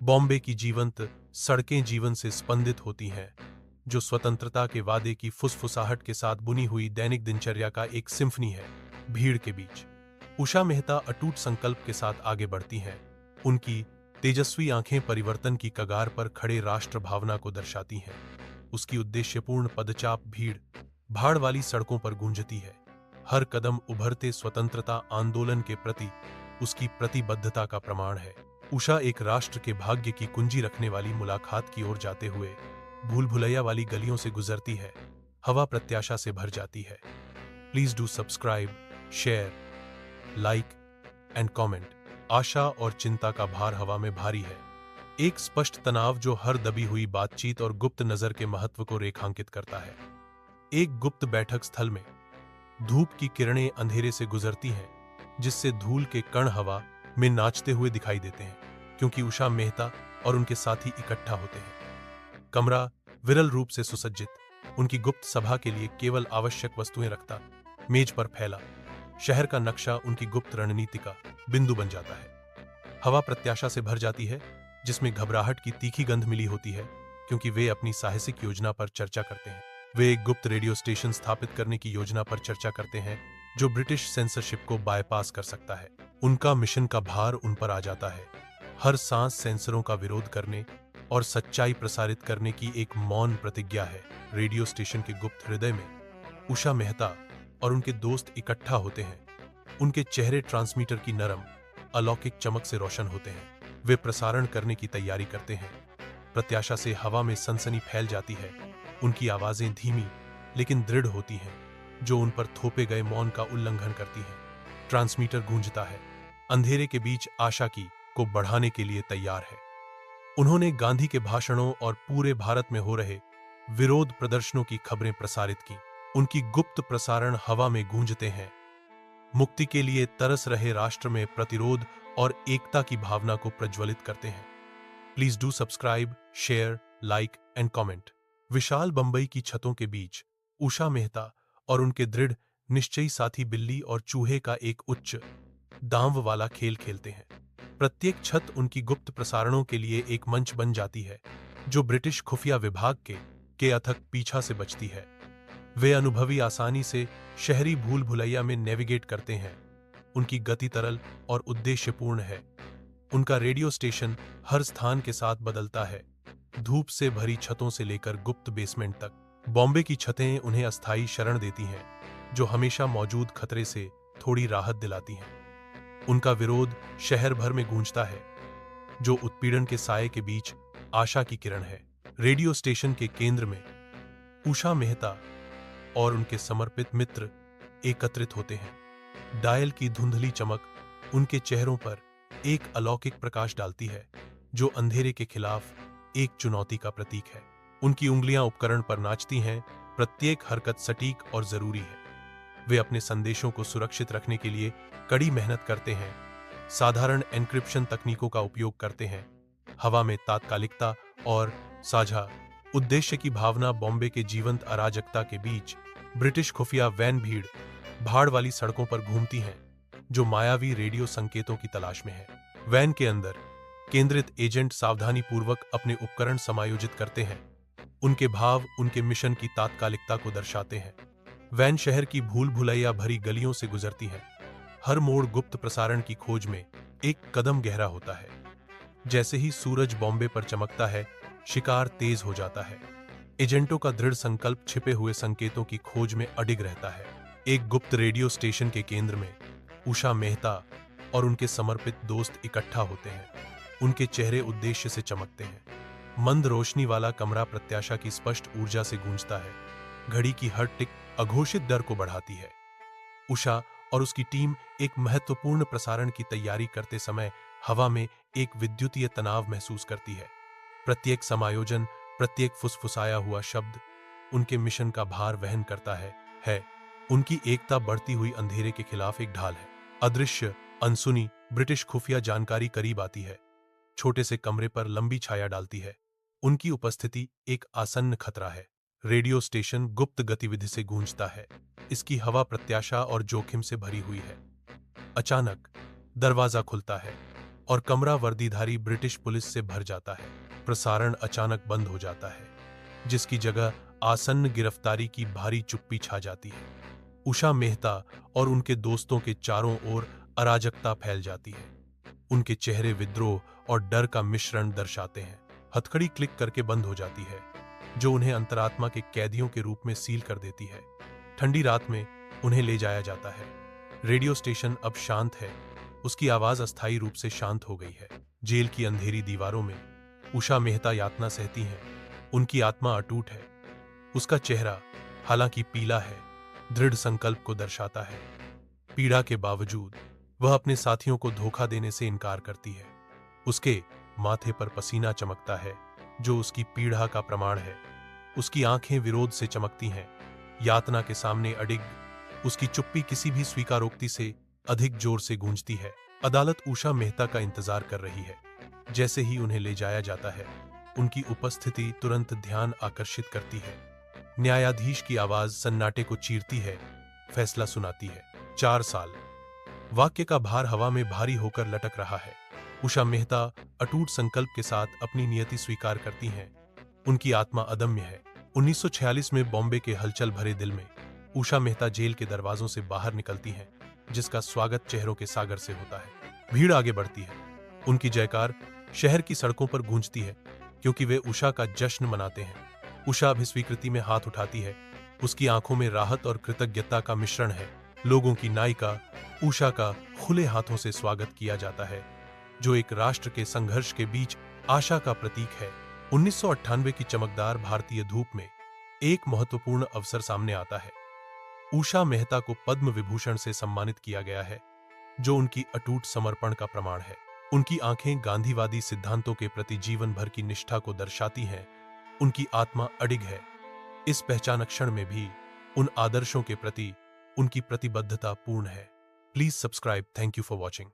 बॉम्बे की जीवंत सड़कें जीवन से स्पंदित होती हैं, जो स्वतंत्रता के वादे की फुसफुसाहट के साथ बुनी हुई दैनिक दिनचर्या का एक सिम्फनी है। भीड़ के बीच उषा मेहता अटूट संकल्प के साथ आगे बढ़ती हैं। उनकी तेजस्वी आंखें परिवर्तन की कगार पर खड़े राष्ट्र भावना को दर्शाती हैं। उसकी उद्देश्यपूर्ण पदचाप भीड़ भाड़ वाली सड़कों पर गूंजती है। हर कदम उभरते स्वतंत्रता आंदोलन के प्रति उसकी प्रतिबद्धता का प्रमाण है। उषा एक राष्ट्र के भाग्य की कुंजी रखने वाली मुलाकात की ओर जाते हुए भूल भुलैया वाली गलियों से गुजरती है। हवा प्रत्याशा से भर जाती है। Please do subscribe, share, like and comment. आशा और चिंता का भार हवा में भारी है। एक स्पष्ट तनाव जो हर दबी हुई बातचीत और गुप्त नजर के महत्व को रेखांकित करता है। एक गुप्त बैठक स्थल में धूप की किरणें अंधेरे से गुजरती हैं, जिससे धूल के कण हवा में नाचते हुए दिखाई देते हैं, क्योंकि उषा मेहता और उनके साथी इकट्ठा होते हैं। कमरा विरल रूप से सुसज्जित, उनकी गुप्त सभा के लिए केवल आवश्यक वस्तुएं रखता मेज पर फैला शहर का नक्शा उनकी गुप्त रणनीति का बिंदु बन जाता है। हवा प्रत्याशा से भर जाती है, जिसमें घबराहट की तीखी गंध मिली होती है, क्योंकि वे अपनी साहसिक योजना पर चर्चा करते हैं। वे एक गुप्त रेडियो स्टेशन स्थापित करने की योजना पर चर्चा करते हैं, जो ब्रिटिश सेंसरशिप को बायपास कर सकता है। उनका मिशन का भार उन पर आ जाता है। हर सांस सेंसरों का विरोध करने और सच्चाई प्रसारित करने की एक मौन प्रतिज्ञा है। रेडियो स्टेशन के गुप्त हृदय में उषा मेहता और उनके दोस्त इकट्ठा होते हैं। उनके चेहरे ट्रांसमीटर की नरम अलौकिक चमक से रोशन होते हैं। वे प्रसारण करने की तैयारी करते हैं। प्रत्याशा से हवा में सनसनी फैल जाती है। उनकी आवाजें धीमी लेकिन दृढ़ होती हैं, जो उन पर थोपे गए मौन का उल्लंघन करती हैं। ट्रांसमीटर गूंजता है, अंधेरे के बीच आशा की को बढ़ाने के लिए तैयार है। उन्होंने गांधी के भाषणों और पूरे भारत में हो रहे विरोध प्रदर्शनों की खबरें प्रसारित की। उनकी गुप्त प्रसारण हवा में गूंजते हैं, मुक्ति के लिए तरस रहे राष्ट्र में प्रतिरोध और एकता की भावना को प्रज्वलित करते हैं। Please do subscribe, share, like and comment. विशाल बंबई की छतों के बीच उषा मेहता और उनके दृढ़ निश्चयी साथी बिल्ली और चूहे का एक उच्च दांव वाला खेल खेलते हैं। प्रत्येक छत उनकी गुप्त प्रसारणों के लिए एक मंच बन जाती है, जो ब्रिटिश खुफिया विभाग के अथक पीछा से बचती है। वे अनुभवी आसानी से शहरी भूल भुलैया में नेविगेट करते हैं। उनकी गति तरल और उद्देश्यपूर्ण है। उनका रेडियो स्टेशन हर स्थान के साथ बदलता है, धूप से भरी छतों से लेकर गुप्त बेसमेंट तक। बॉम्बे की छतें उन्हें अस्थायी शरण देती हैं, जो हमेशा मौजूद खतरे से थोड़ी राहत दिलाती हैं। उनका विरोध शहर भर में गूंजता है, जो उत्पीड़न के साये के बीच आशा की किरण है। रेडियो स्टेशन के केंद्र में उषा मेहता और उनके समर्पित मित्र एकत्रित होते हैं। डायल की धुंधली चमक उनके चेहरों पर एक अलौकिक प्रकाश डालती है, जो अंधेरे के खिलाफ एक चुनौती का प्रतीक है। उनकी उंगलियां उपकरण पर नाचती हैं, प्रत्येक हरकत सटीक और जरूरी है। वे अपने संदेशों को सुरक्षित रखने के लिए कड़ी मेहनत करते हैं, साधारण एन्क्रिप्शन तकनीकों का उपयोग करते हैं। हवा में तात्कालिकता और साझा उद्देश्य की भावना बॉम्बे के जीवंत अराजकता के बीच ब्रिटिश खुफिया वैन भीड़ भाड़ वाली सड़कों पर घूमती हैं, जो मायावी रेडियो संकेतों की तलाश में है। वैन के अंदर केंद्रित एजेंट सावधानीपूर्वक अपने उपकरण समायोजित करते हैं। उनके भाव उनके मिशन की तात्कालिकता को दर्शाते हैं। वैन शहर की भूल भुलैया भरी गलियों से गुजरती है। हर मोड़ गुप्त प्रसारण की खोज में एक कदम गहरा होता है। जैसे ही सूरज बॉम्बे पर चमकता है, शिकार तेज हो जाता है। एजेंटों का दृढ़ संकल्प छिपे हुए संकेतों की खोज में अडिग रहता है। एक गुप्त रेडियो स्टेशन के केंद्र में उषा मेहता और उनके समर्पित दोस्त इकट्ठा होते हैं। उनके चेहरे उद्देश्य से चमकते हैं। मंद रोशनी वाला कमरा प्रत्याशा की स्पष्ट ऊर्जा से गूंजता है। घड़ी की हर टिक अघोषित डर को बढ़ाती है। उषा और उसकी टीम एक महत्वपूर्ण प्रसारण की तैयारी करते समय हवा में एक विद्युतीय तनाव महसूस करती है। प्रत्येक समायोजन, प्रत्येक फुसफुसाया हुआ शब्द उनके मिशन का भार वहन करता है। उनकी एकता बढ़ती हुई अंधेरे के खिलाफ एक ढाल है। अदृश्य, अनसुनी ब्रिटिश खुफिया जानकारी करीब आती है, छोटे से कमरे पर लंबी छाया डालती है। उनकी उपस्थिति एक आसन्न खतरा है। रेडियो स्टेशन गुप्त गतिविधि से गूंजता है। इसकी हवा प्रत्याशा और जोखिम से भरी हुई है। अचानक दरवाजा खुलता है और कमरा वर्दीधारी ब्रिटिश पुलिस से भर जाता है। प्रसारण अचानक बंद हो जाता है, जिसकी जगह आसन्न गिरफ्तारी की भारी चुप्पी छा जाती है। उषा मेहता और उनके दोस्तों के चारों ओर अराजकता फैल जाती है। उनके चेहरे विद्रोह और डर का मिश्रण दर्शाते हैं। हथकड़ी क्लिक करके बंद हो जाती है, जो उन्हें अंतरात्मा के कैदियों के रूप में सील कर देती है। ठंडी रात में उन्हें ले जाया जाता है। रेडियो स्टेशन अब शांत है, उसकी आवाज अस्थायी रूप से शांत हो गई है। जेल की अंधेरी दीवारों में उषा मेहता यातना सहती हैं। उनकी आत्मा अटूट है। उसका चेहरा, हालांकि पीला है, दृढ़ संकल्प को दर्शाता है। पीड़ा के बावजूद वह अपने साथियों को धोखा देने से इनकार करती है। उसके माथे पर पसीना चमकता है, जो उसकी पीड़ा का प्रमाण है। उसकी आंखें विरोध से चमकती हैं। यातना के सामने अडिग उसकी चुप्पी किसी भी स्वीकारोक्ति से अधिक जोर से गूंजती है। अदालत उषा मेहता का इंतजार कर रही है। जैसे ही उन्हें ले जाया जाता है, उनकी उपस्थिति तुरंत ध्यान आकर्षित करती है। न्यायाधीश की आवाज सन्नाटे को चीरती है, फैसला सुनाती है। 4 साल। वाक्य का भार हवा में भारी होकर लटक रहा है। उषा मेहता अटूट संकल्प के साथ अपनी नियति स्वीकार करती हैं। उनकी आत्मा अदम्य है। 1946 में बॉम्बे के हलचल भरे दिल में उषा मेहता जेल के दरवाजों से बाहर निकलती हैं, जिसका स्वागत चेहरों के सागर से होता है। भीड़ आगे बढ़ती है। उनकी जयकार शहर की सड़कों पर गूंजती है, क्योंकि वे उषा का जश्न मनाते हैं। उषा अभी स्वीकृति में हाथ उठाती है। उसकी आंखों में राहत और कृतज्ञता का मिश्रण है। लोगों की नायिका उषा का खुले हाथों से स्वागत किया जाता है, जो एक राष्ट्र के संघर्ष के बीच आशा का प्रतीक है। 1998 की चमकदार भारतीय धूप में एक महत्वपूर्ण अवसर सामने आता है। उषा मेहता को पद्म विभूषण से सम्मानित किया गया है, जो उनकी अटूट समर्पण का प्रमाण है। उनकी आंखें गांधीवादी सिद्धांतों के प्रति जीवन भर की निष्ठा को दर्शाती हैं। उनकी आत्मा अडिग है। इस पहचान क्षण में भी उन आदर्शों के प्रति उनकी प्रतिबद्धता पूर्ण है। Please subscribe. Thank you for watching.